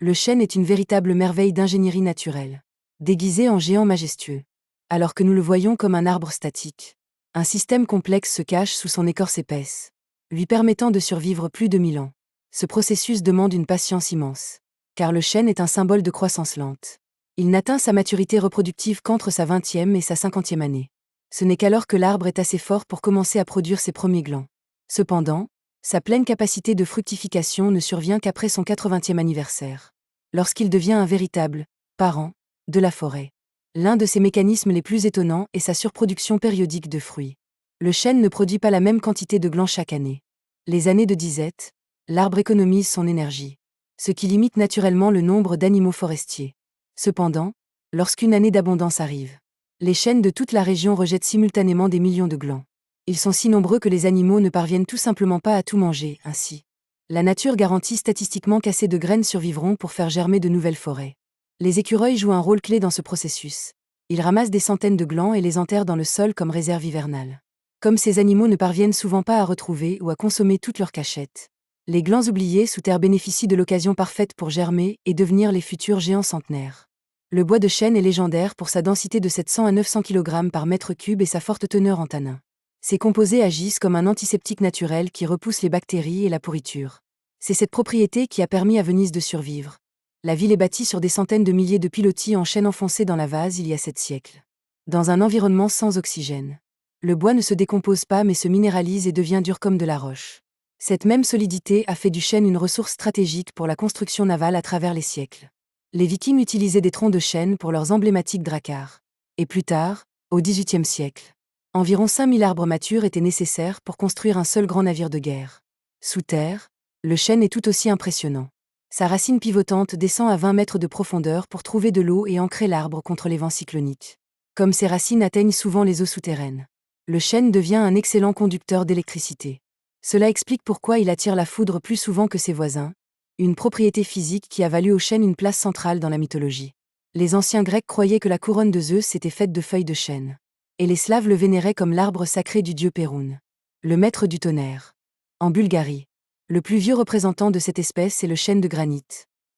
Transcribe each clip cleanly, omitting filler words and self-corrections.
Le chêne est une véritable merveille d'ingénierie naturelle, déguisé en géant majestueux. Alors que nous le voyons comme un arbre statique, un système complexe se cache sous son écorce épaisse, lui permettant de survivre plus de 1000 ans. Ce processus demande une patience immense, car le chêne est un symbole de croissance lente. Il n'atteint sa maturité reproductive qu'entre sa 20e et sa 50e année. Ce n'est qu'alors que l'arbre est assez fort pour commencer à produire ses premiers glands. Cependant, sa pleine capacité de fructification ne survient qu'après son 80e anniversaire, lorsqu'il devient un véritable parent de la forêt. L'un de ses mécanismes les plus étonnants est sa surproduction périodique de fruits. Le chêne ne produit pas la même quantité de glands chaque année. Les années de disette, l'arbre économise son énergie, ce qui limite naturellement le nombre d'animaux forestiers. Cependant, lorsqu'une année d'abondance arrive, les chênes de toute la région rejettent simultanément des millions de glands. Ils sont si nombreux que les animaux ne parviennent tout simplement pas à tout manger. Ainsi, la nature garantit statistiquement qu'assez de graines survivront pour faire germer de nouvelles forêts. Les écureuils jouent un rôle clé dans ce processus. Ils ramassent des centaines de glands et les enterrent dans le sol comme réserve hivernale. Comme ces animaux ne parviennent souvent pas à retrouver ou à consommer toutes leurs cachettes, les glands oubliés sous terre bénéficient de l'occasion parfaite pour germer et devenir les futurs géants centenaires. Le bois de chêne est légendaire pour sa densité de 700 à 900 kg par mètre cube et sa forte teneur en tanins. Ces composés agissent comme un antiseptique naturel qui repousse les bactéries et la pourriture. C'est cette propriété qui a permis à Venise de survivre. La ville est bâtie sur des centaines de milliers de pilotis en chêne enfoncés dans la vase il y a 7 siècles. Dans un environnement sans oxygène. Le bois ne se décompose pas mais se minéralise et devient dur comme de la roche. Cette même solidité a fait du chêne une ressource stratégique pour la construction navale à travers les siècles. Les Vikings utilisaient des troncs de chêne pour leurs emblématiques dracars. Et plus tard, au XVIIIe siècle, environ 5000 arbres matures étaient nécessaires pour construire un seul grand navire de guerre. Sous terre, le chêne est tout aussi impressionnant. Sa racine pivotante descend à 20 mètres de profondeur pour trouver de l'eau et ancrer l'arbre contre les vents cycloniques. Comme ses racines atteignent souvent les eaux souterraines, le chêne devient un excellent conducteur d'électricité. Cela explique pourquoi il attire la foudre plus souvent que ses voisins, une propriété physique qui a valu au chêne une place centrale dans la mythologie. Les anciens Grecs croyaient que la couronne de Zeus était faite de feuilles de chêne, et les Slaves le vénéraient comme l'arbre sacré du dieu Péroun, le maître du tonnerre. En Bulgarie, le plus vieux représentant de cette espèce est le chêne de granit,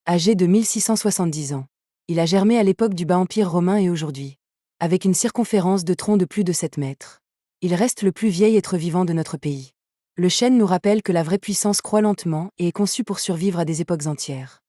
âgé de 1670 ans. Il a germé à l'époque du Bas Empire romain et aujourd'hui, avec une circonférence de tronc de plus de 7 mètres. Il reste le plus vieil être vivant de notre pays. Le chêne nous rappelle que la vraie puissance croît lentement et est conçue pour survivre à des époques entières.